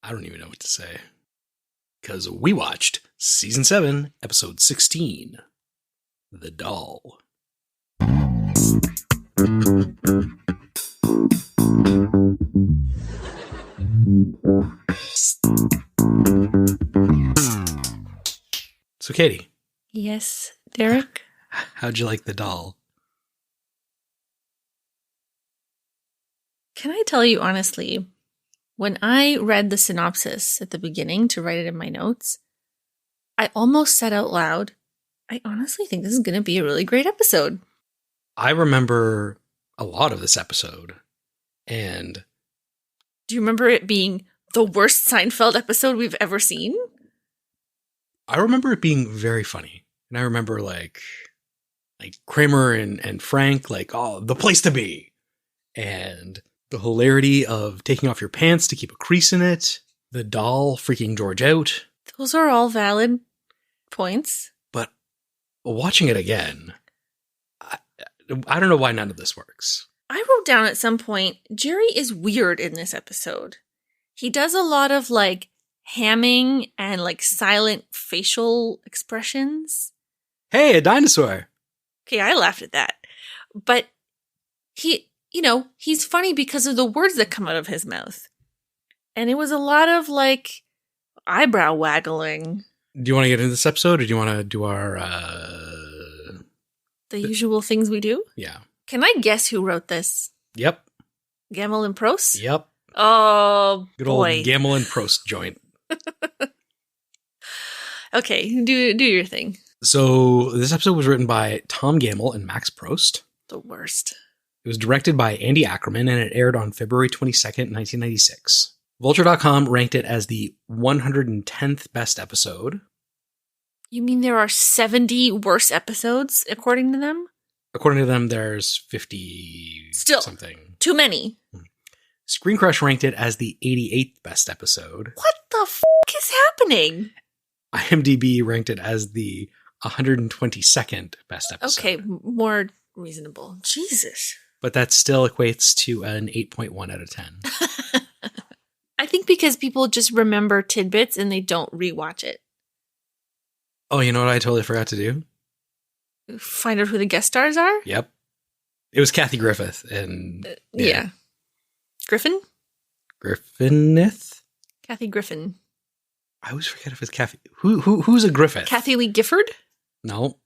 I don't even know what to say. Because we watched Season 7, Episode 16, The Doll. So, Katie. Yes, Derek? How'd you like The Doll? Can I tell you honestly, when I read the synopsis at the beginning to write it in my notes, I almost said out loud, I honestly think this is going to be a really great episode. I remember a lot of this episode. And do you remember it being the worst Seinfeld episode we've ever seen? I remember it being very funny. And I remember like Kramer and Frank, like, oh, the place to be. And the hilarity of taking off your pants to keep a crease in it. The doll freaking George out. Those are all valid points. But watching it again, I don't know why none of this works. I wrote down at some point, Jerry is weird in this episode. He does a lot of like hamming and like silent facial expressions. Hey, a dinosaur. Okay, I laughed at that. But he's funny because of the words that come out of his mouth. And it was a lot of like eyebrow waggling. Do you want to get into this episode or do you want to do our... the usual things we do? Yeah. Can I guess who wrote this? Yep. Gamble and Prost? Yep. Oh, good boy. Old Gamble and Prost joint. Okay, do your thing. So this episode was written by Tom Gamble and Max Prost. The worst. It was directed by Andy Ackerman and it aired on February 22nd, 1996. Vulture.com ranked it as the 110th best episode. You mean there are 70 worse episodes, according to them? According to them, there's 50 Still, something. Too many. Screen Crush ranked it as the 88th best episode. What the f*** is happening? IMDb ranked it as the 122nd best episode. Okay, more reasonable. Jesus. But that still equates to an 8.1 out of 10. I think because people just remember tidbits and they don't rewatch it. Oh, you know what I totally forgot to do? Find out who the guest stars are? Yep. It was Kathy Griffith and... yeah. Griffin? Griffinith? Kathy Griffin. I always forget if it's Kathy. Who's a Griffith? Kathy Lee Gifford? No.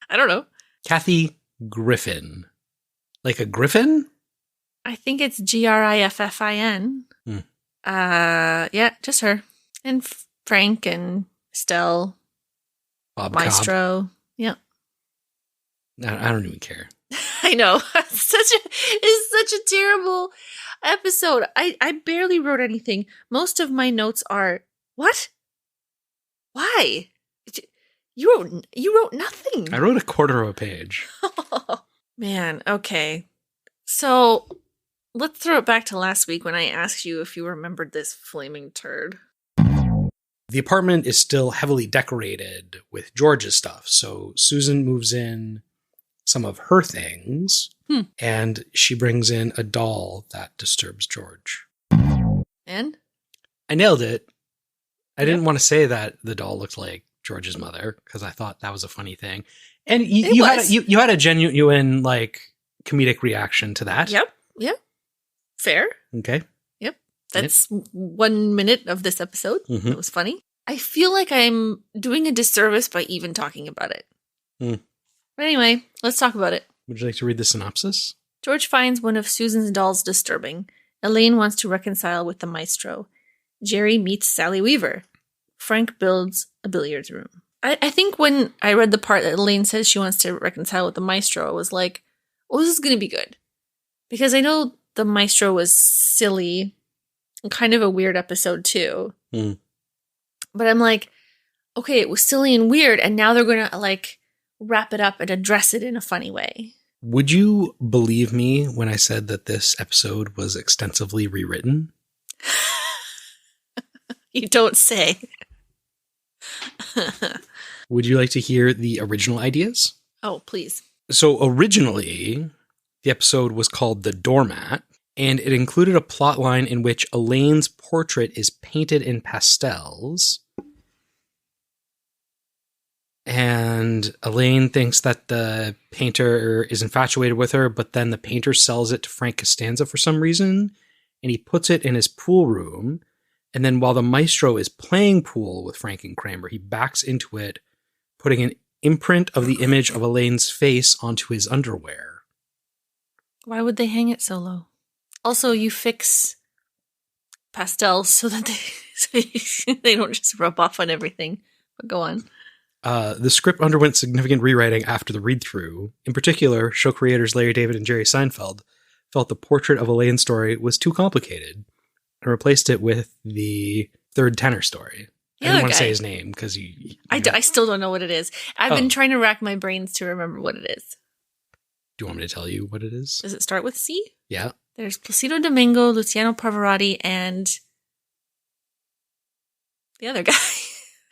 I don't know. Kathy Griffin. Like a griffin? I think it's Griffin. Yeah, just her. And Frank and Estelle. Bob Maestro. Cobb. Yeah. I don't even care. I know. It's such a terrible episode. I barely wrote anything. Most of my notes are, what? Why? You wrote nothing. I wrote a quarter of a page. Man, okay. So let's throw it back to last week when I asked you if you remembered this flaming turd. The apartment is still heavily decorated with George's stuff. So Susan moves in some of her things and she brings in a doll that disturbs George. And? I nailed it. I didn't want to say that the doll looked like George's mother because I thought that was a funny thing. And you had a genuine like comedic reaction to that. Yep. Fair. Okay. Yep. That's 1 minute of this episode. Mm-hmm. It was funny. I feel like I'm doing a disservice by even talking about it. But anyway, let's talk about it. Would you like to read the synopsis? George finds one of Susan's dolls disturbing. Elaine wants to reconcile with the maestro. Jerry meets Sally Weaver. Frank builds a billiards room. I think when I read the part that Elaine says she wants to reconcile with the maestro, I was like, oh, this is going to be good. Because I know the maestro was silly and kind of a weird episode too. But I'm like, okay, it was silly and weird, and now they're going to like wrap it up and address it in a funny way. Would you believe me when I said that this episode was extensively rewritten? You don't say. Would you like to hear the original ideas? Oh, please. So originally, the episode was called The Doormat, And it included a plot line in which Elaine's portrait is painted in pastels. And Elaine thinks that the painter is infatuated with her, but then the painter sells it to Frank Costanza for some reason, and he puts it in his pool room. And then while the maestro is playing pool with Frank and Kramer, he backs into it, putting an imprint of the image of Elaine's face onto his underwear. Why would they hang it so low? Also, you fix pastels so that they don't just rub off on everything. But go on. The script underwent significant rewriting after the read-through. In particular, show creators Larry David and Jerry Seinfeld felt the portrait of Elaine's story was too complicated and replaced it with the third tenor story. I didn't want to say his name because I still don't know what it is. I've been trying to rack my brains to remember what it is. Do you want me to tell you what it is? Does it start with C? Yeah. There's Placido Domingo, Luciano Pavarotti, and the other guy.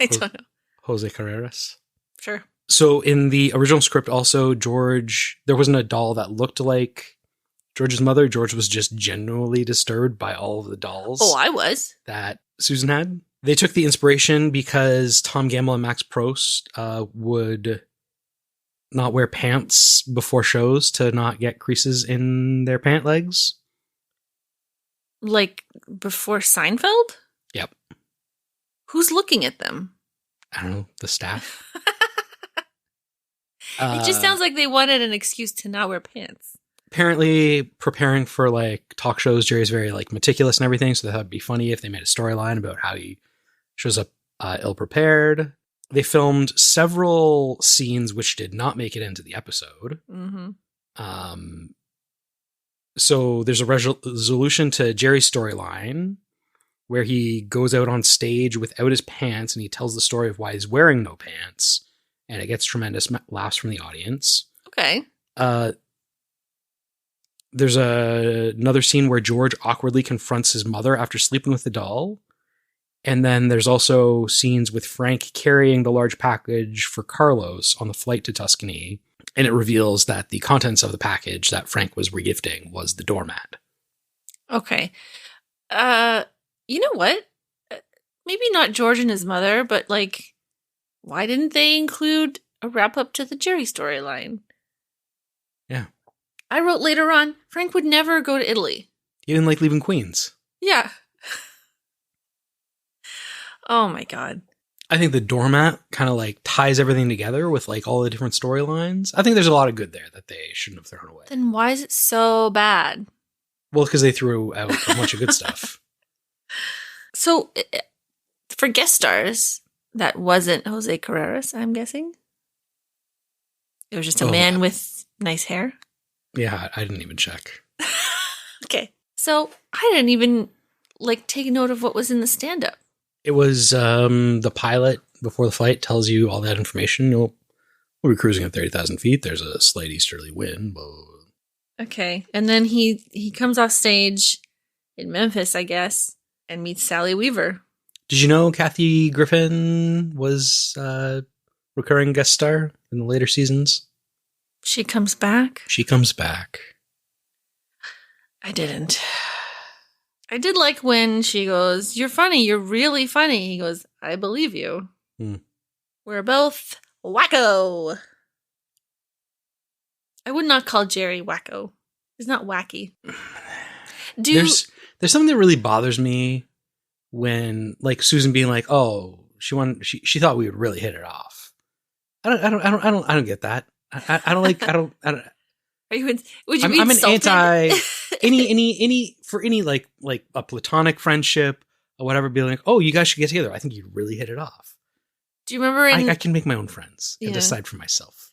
I don't know. Jose Carreras. Sure. So in the original script also, there wasn't a doll that looked like George's mother. George was just genuinely disturbed by all of the dolls. Oh, I was. That Susan had. They took the inspiration because Tom Gamble and Max Prost would not wear pants before shows to not get creases in their pant legs. Like before Seinfeld? Yep. Who's looking at them? I don't know, the staff. It just sounds like they wanted an excuse to not wear pants. Apparently, preparing for like talk shows, Jerry's very like meticulous and everything, so that would be funny if they made a storyline about how he shows up ill-prepared. They filmed several scenes which did not make it into the episode. Mm-hmm. So there's a resolution to Jerry's storyline where he goes out on stage without his pants and he tells the story of why he's wearing no pants, and it gets tremendous laughs from the audience. Okay. There's another scene where George awkwardly confronts his mother after sleeping with the doll. And then there's also scenes with Frank carrying the large package for Carlos on the flight to Tuscany. And it reveals that the contents of the package that Frank was regifting was the doormat. Okay. You know what? Maybe not George and his mother, but like, why didn't they include a wrap up to the Jerry storyline? Yeah. I wrote later on, Frank would never go to Italy. He didn't like leaving Queens. Yeah. Oh my God. I think the doormat kind of like ties everything together with like all the different storylines. I think there's a lot of good there that they shouldn't have thrown away. Then why is it so bad? Well, because they threw out a bunch of good stuff. So, for guest stars, that wasn't Jose Carreras, I'm guessing? It was just a man with nice hair? Yeah, I didn't even check. Okay. So, I didn't even like take note of what was in the stand-up. It was the pilot before the flight tells you all that information. We'll be cruising at 30,000 feet. There's a slight easterly wind. Okay. And then he comes off stage in Memphis, I guess, and meets Sally Weaver. Did you know Kathy Griffin was a recurring guest star in the later seasons? She comes back? She comes back. I didn't. I did like when she goes, "You're funny. You're really funny." He goes, "I believe you." We're both wacko. I would not call Jerry wacko. He's not wacky. There's something that really bothers me when like Susan being like, "Oh, she thought we would really hit it off." I don't get that. I don't like. I don't. Are you? Would you be I'm insulted? an anti any like a platonic friendship or whatever. Be like, oh, you guys should get together. I think you really hit it off. Do you remember? I can make my own friends and decide for myself.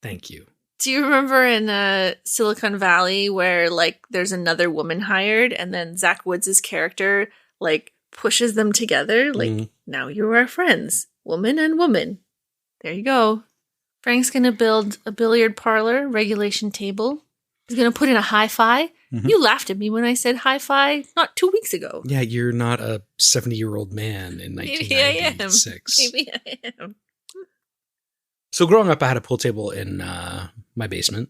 Thank you. Do you remember in Silicon Valley where like there's another woman hired and then Zach Woods' character like pushes them together? Like, now you are friends, woman and woman. There you go. Frank's going to build a billiard parlor, regulation table. He's going to put in a hi-fi. Mm-hmm. You laughed at me when I said hi-fi not 2 weeks ago. Yeah, you're not a 70-year-old man in 1996. Maybe I am. So growing up, I had a pool table in my basement.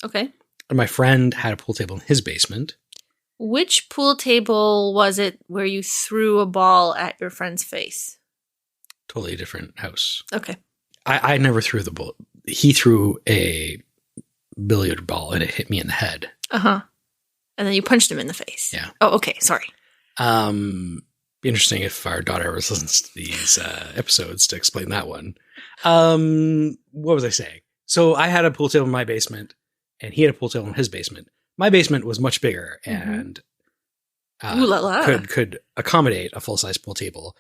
Okay. And my friend had a pool table in his basement. Which pool table was it where you threw a ball at your friend's face? Totally different house. Okay. I never threw the ball. He threw a billiard ball and it hit me in the head. Uh-huh. And then you punched him in the face. Yeah. Oh, okay. Sorry. Be interesting if our daughter ever listens to these episodes to explain that one. What was I saying? So I had a pool table in my basement and he had a pool table in his basement. My basement was much bigger and Ooh la la. could accommodate a full-size pool table.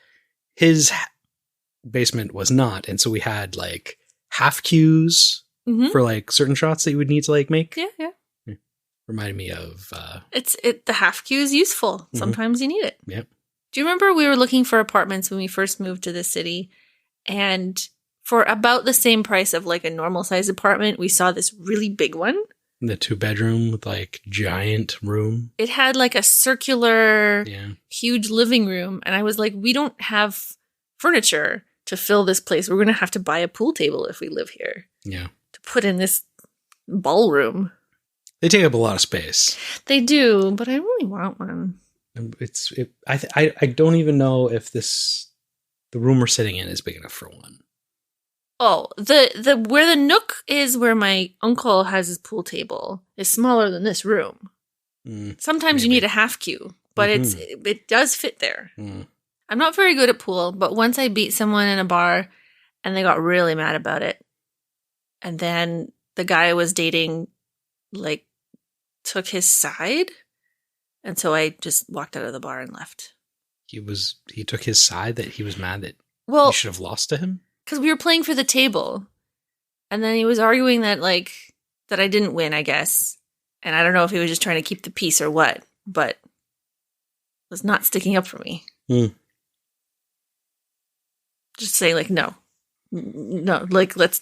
His basement was not, and so we had like half cues for like certain shots that you would need to like make. Yeah. Reminded me of the half cue is useful. Sometimes you need it. Yep. Do you remember we were looking for apartments when we first moved to the city, and for about the same price of like a normal size apartment, we saw this really big one. The 2-bedroom with like giant room. It had like a circular, Yeah. huge living room, and I was like, we don't have furniture to fill this place. We're going to have to buy a pool table if we live here. Yeah. To put in this ballroom. They take up a lot of space. They do, but I really want one. I don't even know if the room we're sitting in is big enough for one. Oh, the where the nook is where my uncle has his pool table is smaller than this room. Sometimes maybe. you need a half cue, but it does fit there. I'm not very good at pool, but once I beat someone in a bar and they got really mad about it. And then the guy I was dating like took his side. And so I just walked out of the bar and left. He took his side that he was mad that you should have lost to him? Because we were playing for the table. And then he was arguing that I didn't win, I guess. And I don't know if he was just trying to keep the peace or what, but was not sticking up for me. Just saying like, no, like, let's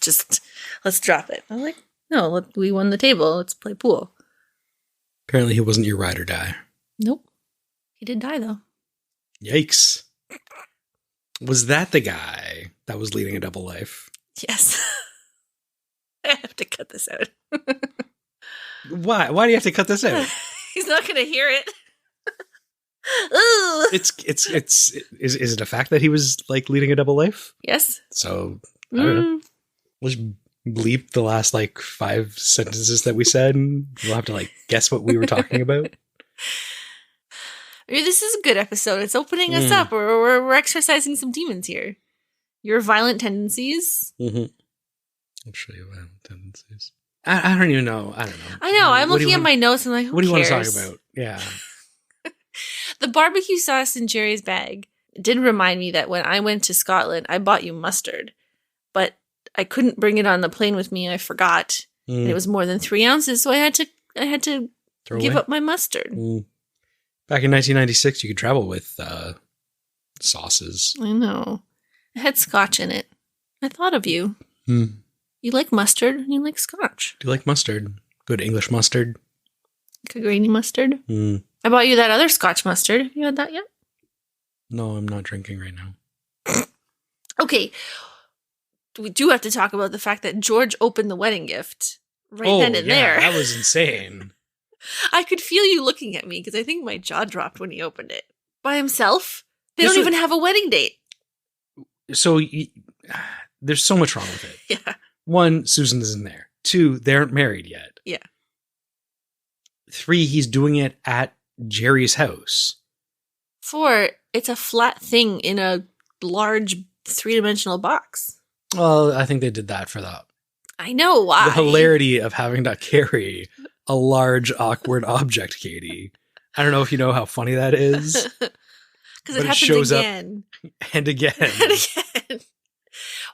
drop it. I'm like, no, we won the table. Let's play pool. Apparently he wasn't your ride or die. Nope. He did die though. Yikes. Was that the guy that was leading a double life? Yes. I have to cut this out. Why? Why do you have to cut this out? He's not going to hear it. Ooh. Is it a fact that he was like leading a double life? Yes. So I don't know. Let's bleep the last like 5 sentences that we said, and we'll have to like guess what we were talking about. This is a good episode. It's opening us up. We're exercising some demons here. Your violent tendencies. I'll show you violent tendencies. I don't even know. I don't know. I know. I'm looking at my notes and like, who what do you cares? want to talk about? Yeah. The barbecue sauce in Jerry's bag did remind me that when I went to Scotland, I bought you mustard, but I couldn't bring it on the plane with me. I forgot. And it was more than 3 ounces, so I had to give up my mustard. Back in 1996, you could travel with sauces. I know. It had scotch in it. I thought of you. You like mustard and you like scotch. Do you like mustard? Good English mustard? Like a grainy mustard? I bought you that other scotch mustard. Have you had that yet? No, I'm not drinking right now. Okay. We do have to talk about the fact that George opened the wedding gift then and there. That was insane. I could feel you looking at me because I think my jaw dropped when he opened it. By himself? They don't even have a wedding date. So there's so much wrong with it. Yeah. 1, Susan isn't there. 2, they aren't married yet. Yeah. 3, he's doing it at Jerry's house. 4, it's a flat thing in a large 3-dimensional box. Well, I think they did that for that. I know why. The hilarity of having to carry a large, awkward object, Katie. I don't know if you know how funny that is. Because it happens again. And again. And again.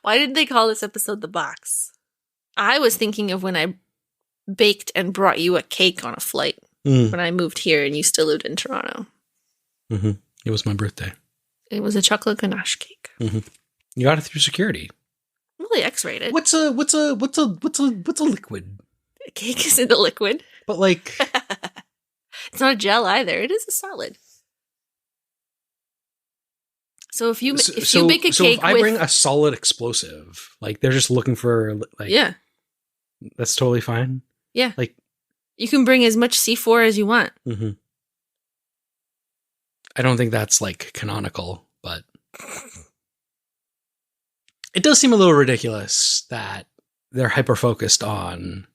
Why did they call this episode The Box? I was thinking of when I baked and brought you a cake on a flight when I moved here and you still lived in Toronto. It was my birthday. It was a chocolate ganache cake. You got it through security. Really X-rated. What's a liquid? A cake isn't a liquid. But like, it's not a gel either. It is a solid. So if you make a cake, if I bring a solid explosive, like they're just looking for, like, yeah, that's totally fine. Yeah, like you can bring as much C4 as you want. I don't think that's like canonical, but it does seem a little ridiculous that they're hyper-focused on...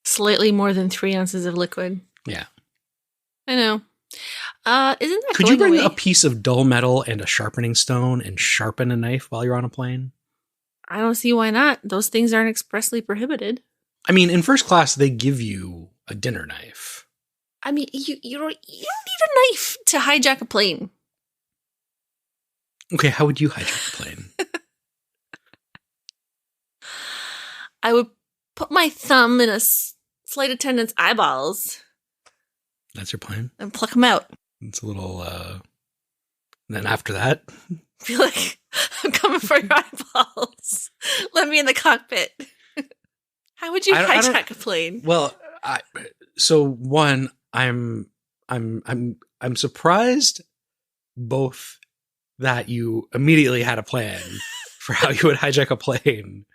Slightly more than 3 ounces of liquid. Yeah. I know. Isn't that Could you bring away? a piece of dull metal and a sharpening stone and sharpen a knife while you're on a plane? I don't see why not. Those things aren't expressly prohibited. I mean, in first class, they give you a dinner knife. I mean, you don't need a knife to hijack a plane. Okay, how would you hijack a plane? I would put my thumb in a flight attendant's eyeballs. That's your plan? And pluck them out. It's a little, then after that? Be like, I'm coming for your eyeballs. Let me in the cockpit. How would you hijack a plane? Well, so one, I'm surprised both that you immediately had a plan for how you would hijack a plane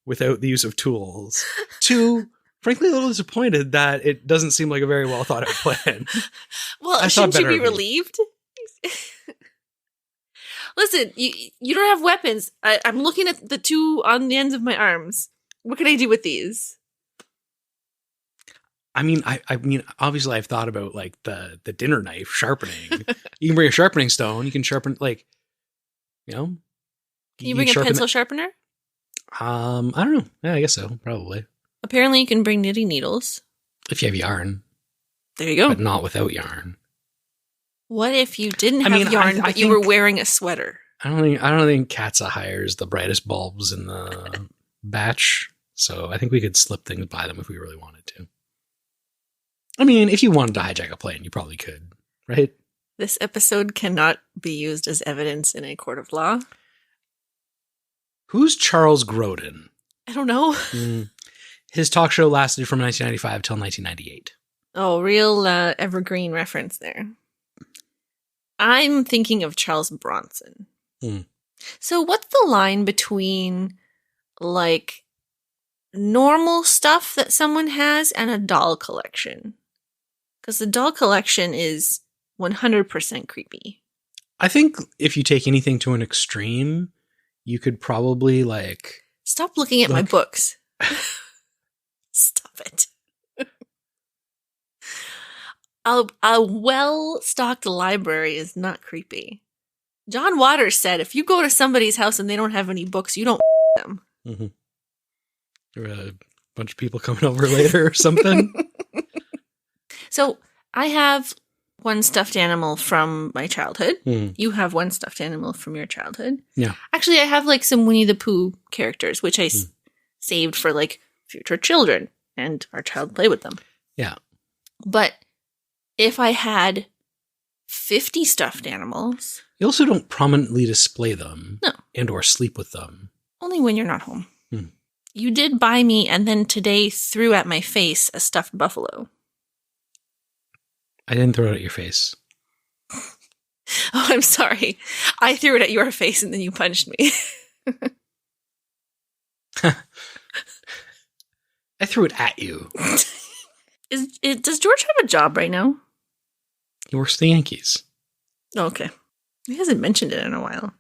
without the use of tools. 2, frankly, a little disappointed that it doesn't seem like a very well thought out plan. Well, shouldn't you be relieved? Listen, you don't have weapons. I'm looking at the 2 on the ends of my arms. What can I do with these? I mean, obviously I've thought about like the dinner knife sharpening. You can bring a sharpening stone. You can sharpen Can you bring a pencil sharpener? I don't know. Yeah, I guess so. Probably. Apparently you can bring knitting needles. If you have yarn. There you go. But not without yarn. What if you didn't have yarn, but you were wearing a sweater? I don't think Katza hires the brightest bulbs in the batch. So I think we could slip things by them if we really wanted to. I mean, if you wanted to hijack a plane, you probably could, right? This episode cannot be used as evidence in a court of law. Who's Charles Grodin? I don't know. His talk show lasted from 1995 till 1998. Oh, real evergreen reference there. I'm thinking of Charles Bronson. So what's the line between, like, normal stuff that someone has and a doll collection? Because the doll collection is 100% creepy. I think if you take anything to an extreme, you could probably, like... Stop looking at my books. Stop it. A well-stocked library is not creepy. John Waters said, if you go to somebody's house and they don't have any books, you don't them. Mm-hmm. There were a bunch of people coming over later or something. So I have one stuffed animal from my childhood. You have one stuffed animal from your childhood. Yeah. Actually, I have like some Winnie the Pooh characters, which I saved for like future children and our child play with them. Yeah. But if I had 50 stuffed animals... You also don't prominently display them. No. And or sleep with them. Only when you're not home. You did buy me and then today threw at my face a stuffed buffalo. I didn't throw it at your face. Oh, I'm sorry. I threw it at your face and then you punched me. I threw it at you. Does George have a job right now? He works for the Yankees. Oh, okay. He hasn't mentioned it in a while.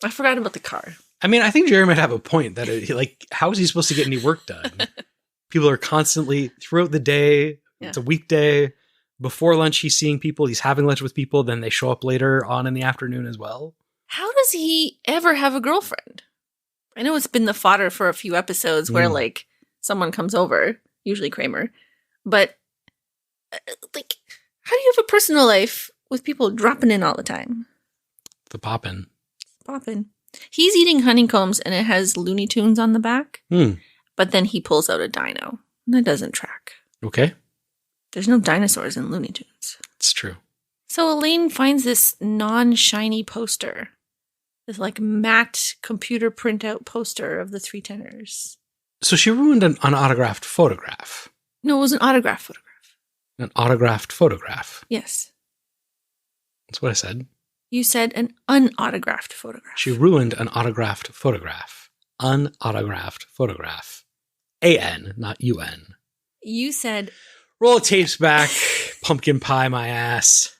I forgot about the car. I mean, I think Jerry might have a point that, how is he supposed to get any work done? People are constantly, throughout the day, It's a weekday. Before lunch, he's seeing people. He's having lunch with people. Then they show up later on in the afternoon as well. How does he ever have a girlfriend? I know it's been the fodder for a few episodes where, someone comes over, usually Kramer. But, how do you have a personal life with people dropping in all the time? The poppin'. He's eating honeycombs and it has Looney Tunes on the back. But then he pulls out a dino. And that doesn't track. Okay. There's no dinosaurs in Looney Tunes. It's true. So Elaine finds this non-shiny poster. This matte computer printout poster of the Three Tenors. So she ruined an autographed photograph. No, it was an autographed photograph. An autographed photograph? Yes. That's what I said. You said an unautographed photograph. She ruined an autographed photograph. Unautographed photograph. A-N, not U-N. You said... Roll the tapes back. Pumpkin pie my ass.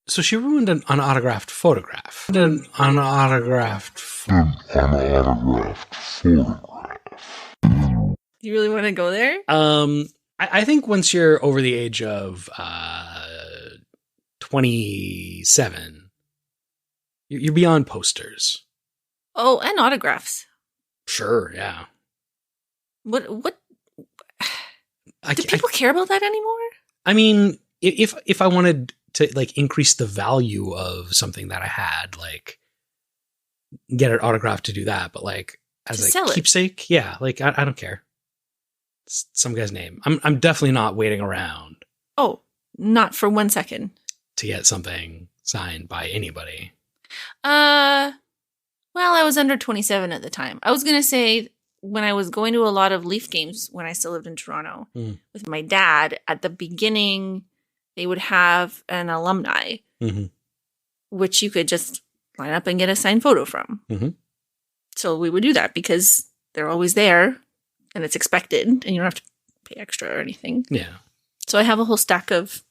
So she ruined an unautographed photograph. An unautographed You really want to go there? I think once you're over the age of 27, you're beyond posters. Oh, and autographs. Sure, yeah. What do people care about that anymore? I mean, if I wanted to like increase the value of something that I had, like get it autographed to do that, but like as a keepsake, yeah, like I don't care. It's some guy's name. I'm definitely not waiting around. Oh, not for 1 second. To get something signed by anybody. Well, I was under 27 at the time. I was going to say when I was going to a lot of Leaf games when I still lived in Toronto with my dad, at the beginning, they would have an alumni, which you could just line up and get a signed photo from. So we would do that because they're always there and it's expected and you don't have to pay extra or anything. Yeah. So I have a whole stack of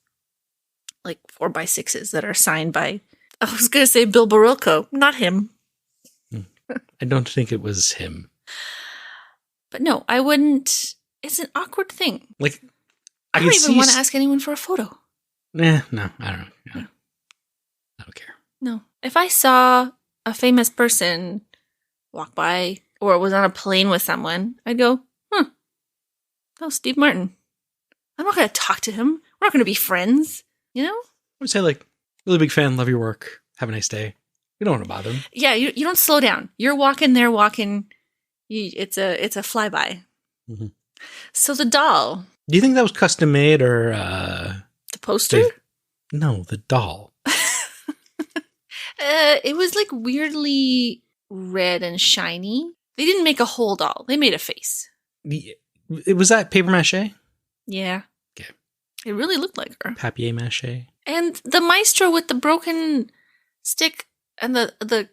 like 4x6s that are signed by, I was going to say Bill Barilko, not him. I don't think it was him. But no, I wouldn't. It's an awkward thing. Like, I don't even want to ask anyone for a photo. No, I don't know. No. I don't care. No. If I saw a famous person walk by or was on a plane with someone, I'd go, oh, Steve Martin. I'm not going to talk to him. We're not going to be friends, you know? I would say, like, really big fan, love your work, have a nice day. You don't want to bother him. Yeah, you don't slow down. You're walking, they're walking. It's a flyby. So the doll. Do you think that was custom made or the poster? No, the doll. It was like weirdly red and shiny. They didn't make a whole doll. They made a face. Was that paper mache? Yeah. Okay. It really looked like her. Papier mache. And the maestro with the broken stick and the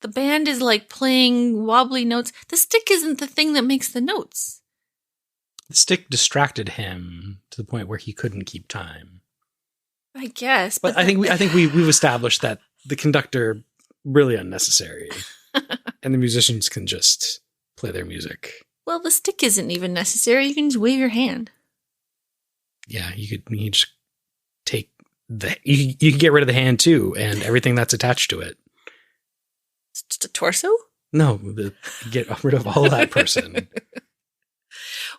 band is like playing wobbly notes. The stick isn't the thing that makes the notes. The stick distracted him to the point where he couldn't keep time. I guess. But I think we've established that the conductor really unnecessary. And the musicians can just play their music. Well, the stick isn't even necessary. You can just wave your hand. Yeah, you just take you can get rid of the hand too, and everything that's attached to it. It's just a torso? No, get rid of all that person.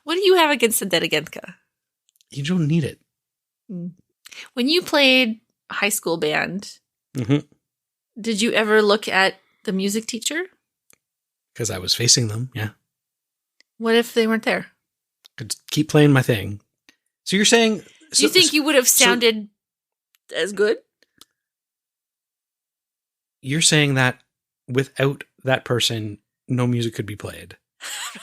What do you have against the Dedigenka? You don't need it. When you played a high school band, did you ever look at the music teacher? Because I was facing them, yeah. What if they weren't there? Could keep playing my thing. So you're saying... Do you think you would have sounded as good? You're saying that without that person, no music could be played.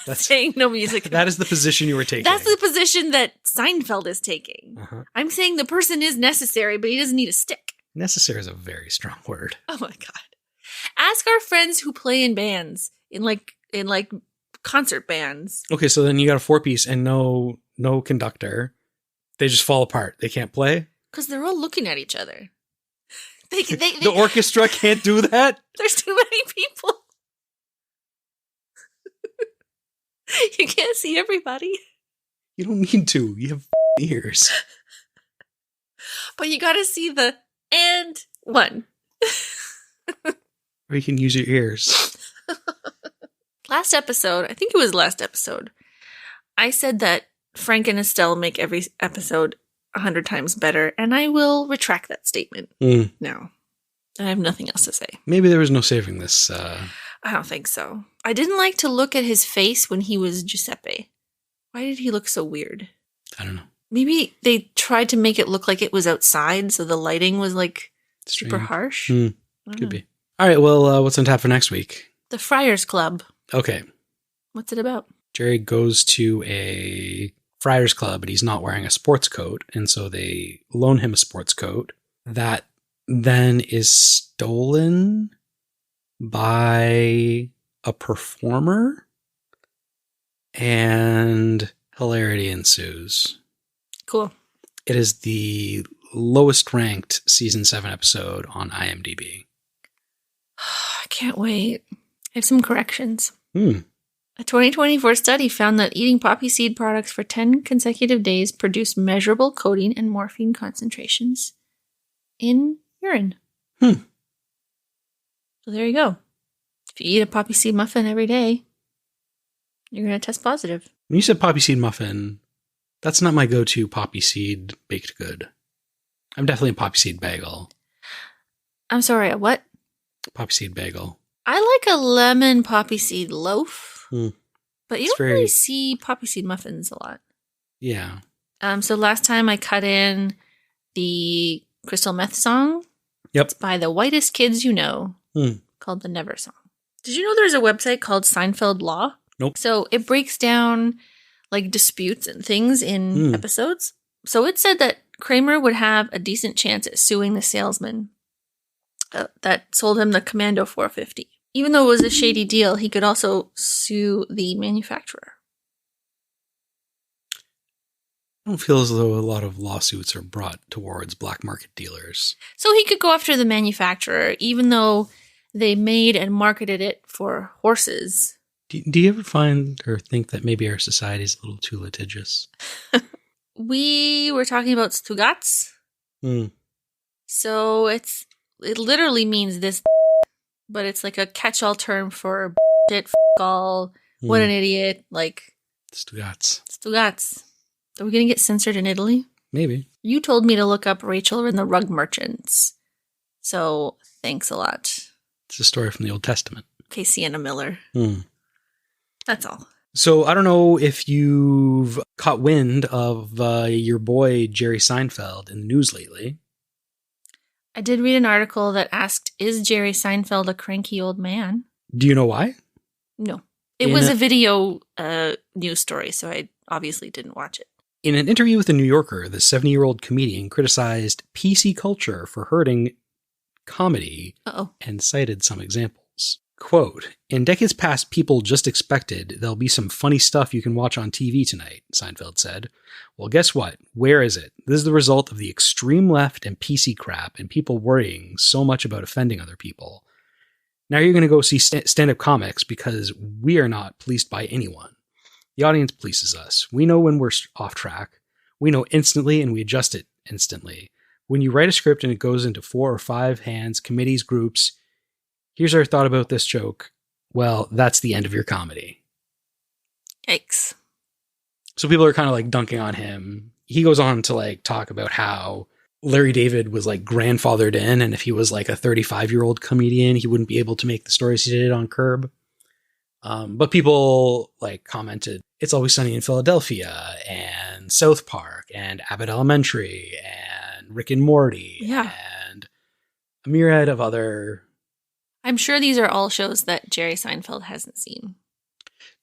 That's saying no music. That is the position you were taking. That's the position that Seinfeld is taking. I'm saying the person is necessary, but he doesn't need a stick. Necessary is a very strong word. Oh my God. Ask our friends who play in bands, in like concert bands. Okay, so then you got a 4-piece and no conductor. They just fall apart. They can't play? Because they're all looking at each other. The orchestra can't do that? There's too many people. You can't see everybody. You don't need to. You have ears. But you gotta see the and one. Or you can use your ears. Last episode, I think it was last episode, I said that Frank and Estelle make every episode 100 times better, and I will retract that statement now. I have nothing else to say. Maybe there was no saving this. I don't think so. I didn't like to look at his face when he was Giuseppe. Why did he look so weird? I don't know. Maybe they tried to make it look like it was outside, so the lighting was like strange. Super harsh. Could be. All right, well, what's on tap for next week? The Friars Club. Okay. What's it about? Jerry goes to a Friars Club, but he's not wearing a sports coat, and so they loan him a sports coat that then is stolen by a performer, and hilarity ensues. Cool. It is the lowest ranked season 7 episode on IMDb. I can't wait. I have some corrections. Hmm. A 2024 study found that eating poppy seed products for 10 consecutive days produced measurable codeine and morphine concentrations in urine. Hmm. So there you go. If you eat a poppy seed muffin every day, you're going to test positive. When you said poppy seed muffin, that's not my go-to poppy seed baked good. I'm definitely a poppy seed bagel. I'm sorry, a what? Poppy seed bagel. I like a lemon poppy seed loaf. But you don't really see poppy seed muffins a lot. Yeah. So last time I cut in the Crystal Meth song. Yep. It's by the whitest kids you know, called the Never Song. Did you know there's a website called Seinfeld Law? Nope. So it breaks down like disputes and things in episodes. So it said that Kramer would have a decent chance at suing the salesman that sold him the Commando 450. Even though it was a shady deal, he could also sue the manufacturer. I don't feel as though a lot of lawsuits are brought towards black market dealers. So he could go after the manufacturer, even though they made and marketed it for horses. Do you ever find or think that maybe our society is a little too litigious? We were talking about Stugats. So it literally means this, but it's like a catch-all term for shit, all, what an idiot, like... Stugats. Stugats. Are we going to get censored in Italy? Maybe. You told me to look up Rachel and the Rug Merchants. So, thanks a lot. It's a story from the Old Testament. Okay, Sienna Miller. That's all. So, I don't know if you've caught wind of your boy Jerry Seinfeld in the news lately. I did read an article that asked, is Jerry Seinfeld a cranky old man? Do you know why? No. It was a video news story, so I obviously didn't watch it. In an interview with The New Yorker, the 70-year-old comedian criticized PC culture for hurting comedy and cited some examples. Quote, "In decades past, people just expected there'll be some funny stuff you can watch on TV tonight," Seinfeld said. Well, guess what? Where is it? This is the result of the extreme left and PC crap and people worrying so much about offending other people. Now you're going to go see stand-up comics because we are not policed by anyone. The audience polices us. We know when we're off track. We know instantly and we adjust it instantly. When you write a script and it goes into 4 or 5 hands, committees, groups, here's our thought about this joke. Well, that's the end of your comedy. Yikes. So people are kind of like dunking on him. He goes on to like talk about how Larry David was like grandfathered in, and if he was like a 35-year-old comedian, he wouldn't be able to make the stories he did on Curb. But people like commented, It's Always Sunny in Philadelphia and South Park and Abbott Elementary and Rick and Morty and a myriad of other... I'm sure these are all shows that Jerry Seinfeld hasn't seen.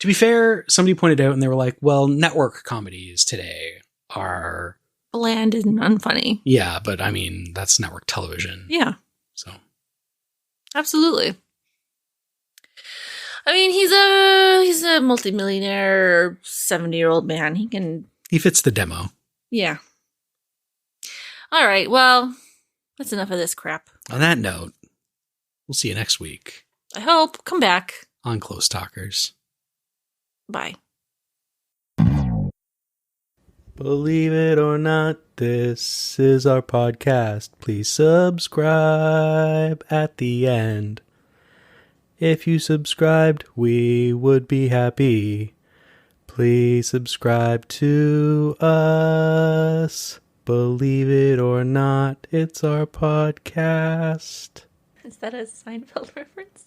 To be fair, somebody pointed out and they were like, well, network comedies today are... bland and unfunny. Yeah, but I mean, that's network television. Yeah. So. Absolutely. I mean, he's a multimillionaire, 70-year-old man. He fits the demo. Yeah. All right. Well, that's enough of this crap. On that note, we'll see you next week. I hope. Come back. On Close Talkers. Bye. Believe it or not, this is our podcast. Please subscribe at the end. If you subscribed, we would be happy. Please subscribe to us. Believe it or not, it's our podcast. Is that a Seinfeld reference?